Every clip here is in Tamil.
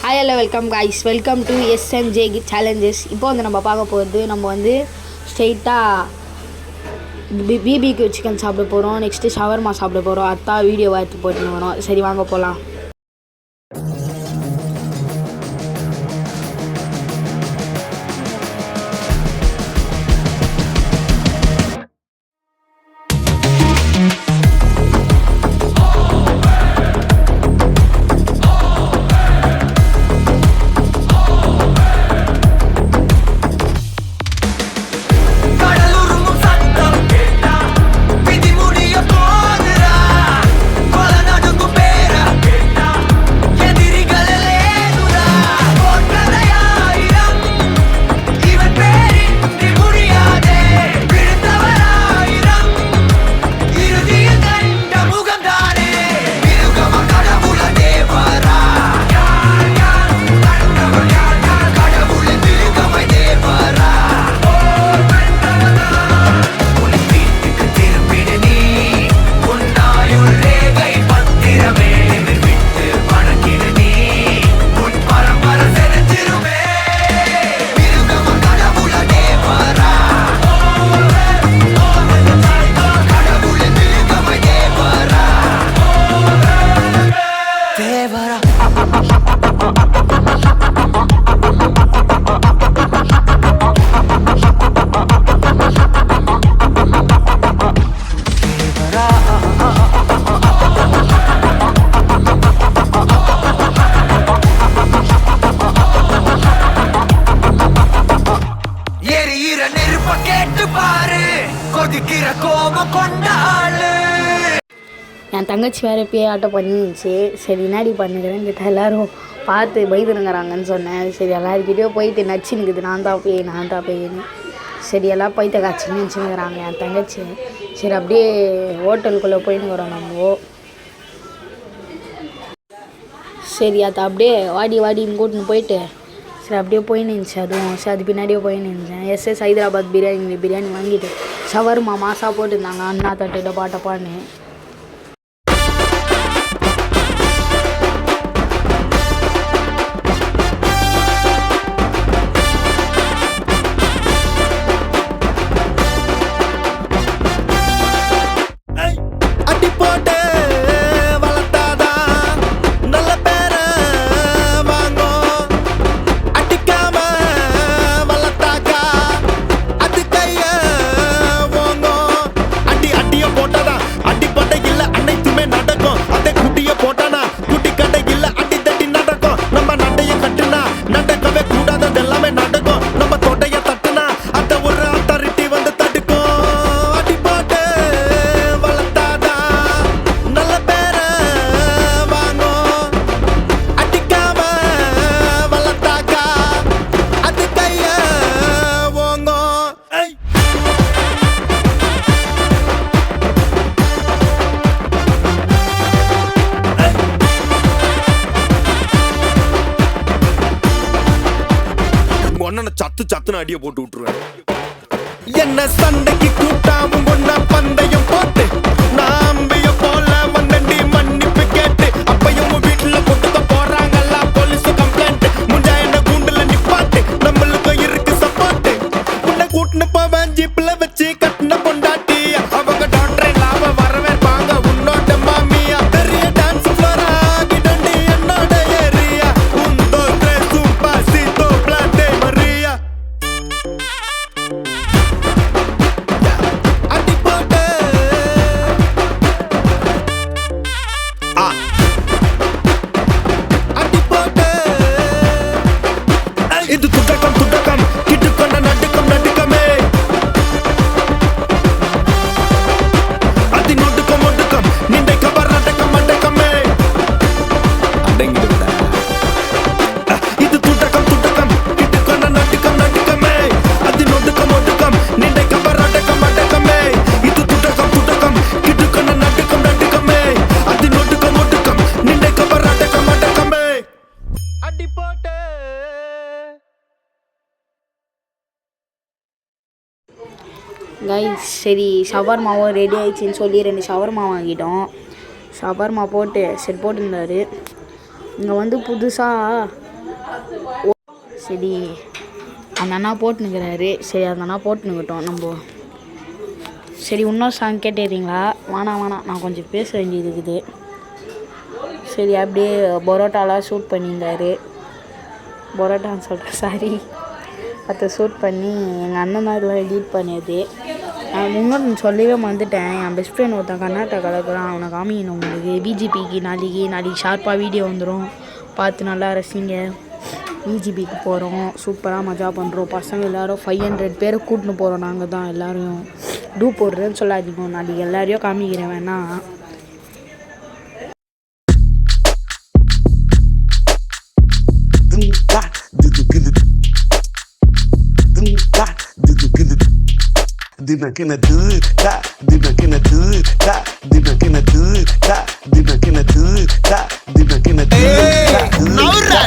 Hi hello welcome guys, welcome to SMJ challenges. இப்போ வந்து நம்ம பார்க்க போகிறது, நம்ம வந்து ஸ்ட்ரெயிட்டாக பிபிக்யூ சிக்கன் சாப்பிட போகிறோம். நெக்ஸ்ட்டு ஷவர்மா சாப்பிட போகிறோம். அதான் வீடியோவை எடுத்து போட்டுன்னு வரோம். சரி வாங்க போகலாம். என் தங்கச்சி வேறு இப்பயே ஆட்டம் பண்ணிருந்துச்சு. சரி என்னாடி பண்ணுறேன்னு கேட்டால் எல்லோரும் பார்த்து பயந்துருங்கிறாங்கன்னு சொன்னேன். சரி எல்லாருக்கிட்டேயோ போயிட்டு நச்சுனுக்குது, நான் தான் போயின்னு. சரி எல்லாம் போயிட்ட காய்ச்சின்னு நினச்சினுங்கிறாங்க என் தங்கச்சி. சரி அப்படியே ஹோட்டலுக்குள்ளே போயின்னுக்குறோம் நம்ம. சரி அதை அப்படியே வாடின்னு கூட்டின்னு போயிட்டு சரி அப்படியே போயின்னு இருந்துச்சு. அதுவும் சரி அது பின்னாடியே போயின்னு இருந்தேன். SS ஹைதராபாத் பிரியாணி வாங்கிட்டு ஷவர்மா மாசா போட்டுருந்தாங்க. அண்ணா தட்டு டப்பான்னு. சத்துன்னு அடியை போட்டு விட்டுருவேன். என்ன சண்டைக்கு கூட்டாவும் ஒன்னா பந்தயம் போட்டு நாம்பிய போல வந்தண்டி மன்னிப்பு கேட்டு அப்பையும் வீட்டுல கொண்டு போறாங்கல்ல போலீஸ் கம்ப்ளைண்ட். முஞ்சா என்ன கூண்டுல நிப்பாட்டு, நம்மளுக்கு இருக்கு சப்போர்ட். உன்னை கூட்டுன்னு போவேன் ஜீப்ல வச்சு கட்டின பொண்டாட்டி. அவங்க டாக்டர் லாப வரவேற்பாங்க உன்னோட மாமியா. பெரிய டான்ஸ் ஃப்ளோரா கிடண்டி என்னோட ஏரியா. உந்தோ ட்ரெஸ்ஸும் பாசித்தோ பிளாட்டே மரியா. இது துடக்கம் கிட்டுக்கொண்ட நடுக்கமே. அது நொடுக்கம் நின்றை கவர் அடக்கமே. அடங்கிடுதா. இது துடக்கம் கிட்டுக்கொண்ட நடுக்கமே. அது நொடுக்கம் நின்றை கவர் அடக்கமே. இது துடக்கம் கிட்டுக்கொண்ட நடுக்கமே. அது நொடுக்கம் நின்றை கவர் அடக்கமே. அடி போட்டு கைஸ் சரி ஷவர்மாவும் ரெடி ஆயிடுச்சின்னு சொல்லி 2 ஷவர்மா வாங்கிட்டோம். ஷவர்மா போட்டு சரி போட்டுருந்தார். இங்கே வந்து புதுசாக சரி அந்த அண்ணா போட்டுனுக்கிறாரு. சரி அந்த அண்ணா போட்டுனுக்கிட்டோம் நம்ம. சரி இன்னொரு சாங் கேட்டுறீங்களா? வேணாம் நான் கொஞ்சம் பேச வேண்டியது இருக்குது. சரி அப்படியே பரோட்டாலாம் ஷூட் பண்ணியிருந்தாரு. பரோட்டான்னு சொல்கிறேன், சாரி. அதை ஷூட் பண்ணி எங்கள் அண்ணன் தான் இதெல்லாம் எடிட் பண்ணியது. நான் இன்னொன்று சொல்லவே வந்துட்டேன். என் பெஸ்ட் ஃப்ரெண்ட் ஒருத்தன் கர்நாடகாவில் இருக்கிறான். அவனை காமிக்கணும் உங்களுக்கு. பிஜிபிக்கு நாளைக்கு ஷார்ப்பாக வீடியோ வந்துடும், பார்த்து நல்லா ரசிங்க. பிஜிபிக்கு போகிறோம், சூப்பராக மஜா பண்ணுறோம். பசங்க எல்லோரும் 500 பேரை கூட்டின்னு போகிறோம். நாங்கள் தான் எல்லோரும் டூ போடுறேன்னு சொல்லாதீங்க. நாளைக்கு எல்லாரையும் காமிக்கிறேன் வேணா. Dina kena da, dina kena da, dina kena da, dina kena da, dina kena da. நவுரா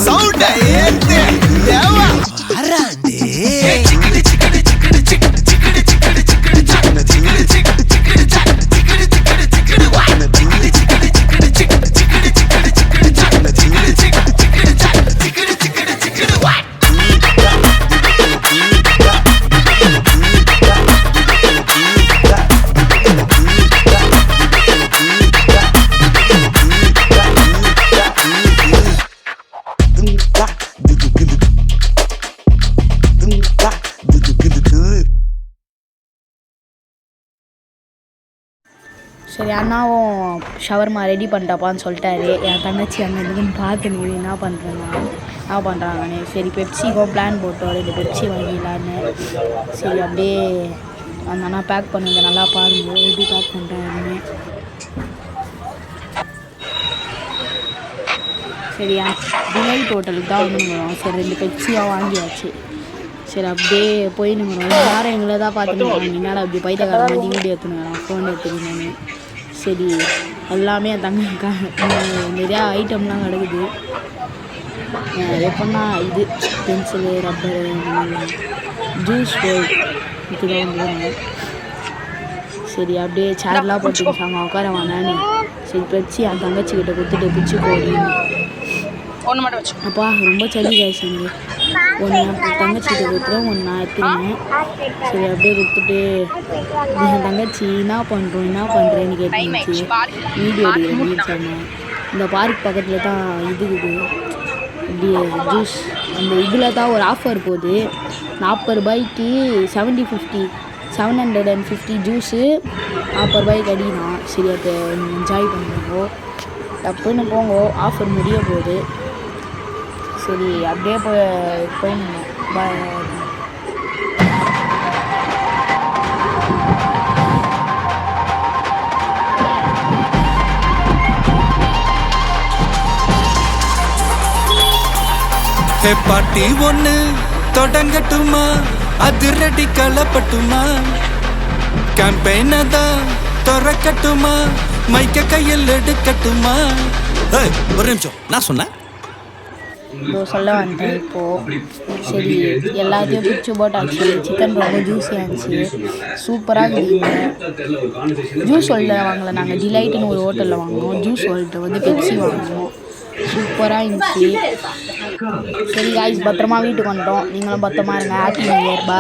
சவுண்ட ஏத்து ஏவா அரண்டே சிக்கடி சிக்கடி சிக்கடி சிக்கடி சிக்கடி சிக்கடி சிக்கடி சிக்கடி சிக்கடி சிக்கடி சிக்கடி சிக்கடி சிக்கடி சிக்கடி வா சிக்கடி சிக்கடி சிக்கடி சிக்கடி சிக்கடி சிக்கடி சிக்கடி சிக்கடி சிக்கடி சிக்கடி சிக்கடி சிக்கடி வா சரி அண்ணாவும் ஷவர்மா ரெடி பண்ணிட்டாப்பான்னு சொல்லிட்டாரு. என் தங்கச்சி அங்கே இருக்குன்னு பார்த்துன்னு என்ன பண்ணுறாங்கன்னு. சரி பெப்சிக்கும் பிளான் போட்டோம், 2 பெப்சி வாங்கிடலான்னு. சரி அப்படியே அந்த அண்ணா பேக் பண்ணுங்க, நல்லா பாருங்க எப்படி பேக் பண்ணுறாங்கன்னு. சரி டிலைட் ஹோட்டலுக்கு தான் வந்துருக்கிறோம். சரி 2 பெப்சியாக வாங்கியாச்சு. சரி அப்படியே போயின்னுங்கிறோம். யாரும் எங்களை தான் பார்த்துன்னு என்னால் அப்படி பைத்தியக்கார மாதிரி வீடியோ எடுத்துன்னு ஃபோன் எடுத்துக்கணுன்னு. சரி எல்லாமே என் தங்க நிறையா ஐட்டம்லாம் கிடக்குது. எப்போன்னா இது பென்சிலு, ரப்பரு, ஜூஸ் இதுதான் வந்துடுவாங்க. சரி அப்படியே சேர்லாம் போட்டுக்கிட்டாங்க, உட்கார வானான்னு. சரி பெப்சி என் தங்கச்சிக்கிட்ட கொடுத்துட்டு பிச்சு போடி அப்பா ரொம்ப சளி காய்ச்சி ஒன்று என் தங்கச்சிக்கிட்ட கொடுத்துருவேன், ஒன்று நான் எடுத்துருவேன். சரி அப்படியே கொடுத்துட்டு என் தங்கச்சி என்ன பண்ணுறேன்னு கேட்டுருந்துச்சு. வீடியோ எடுக்கிறேன் சொன்னேன். இந்த பார்க் பக்கத்தில் தான் இது இருக்குது, இப்படி ஜூஸ் அந்த இதில் தான் ஒரு ஆஃபர் போகுது. 40 ரூபாய்க்கு 750 ஜூஸு 40 ரூபாய்க்கு அடிக்கலாம். சரி அதை என்ஜாய் பண்ணுறோங்கோ, டப்புன்னு போங்கோ, ஆஃபர் முடிய போகுது. சரி அப்படியே போயிடணும். பாட்டி ஒண்ணு தொடங்கட்டுமா, அதிரடி கலப்பட்டுமா, கேம்பெயினை தான் திறக்கட்டுமா, மைக்க கையில் எடுக்கட்டுமா. ஒரு நிமிஷம், நான் சொன்னேன் இதோ சொல்ல வந்துட்டேன் இப்போது. சரி எல்லாத்தையும் பிச்சு போட்டாச்சு. சிக்கன் ரொம்ப ஜூஸியாக இருந்துச்சு, சூப்பராக இருந்துச்சு. ஜூஸ் வேர்ல்டில் வாங்கலை, நாங்கள் டிலைட்டுன்னு ஒரு ஹோட்டலில் வாங்கினோம். ஜூஸ் வேர்ல்டில் வந்து பெப்சி வாங்கினோம், சூப்பராக இருந்துச்சு. சரி காய்ஸ், பத்திரமா வீட்டுக்கு வந்துட்டோம். நீங்களும் பத்திரமா இருங்க. Happy new year. பா.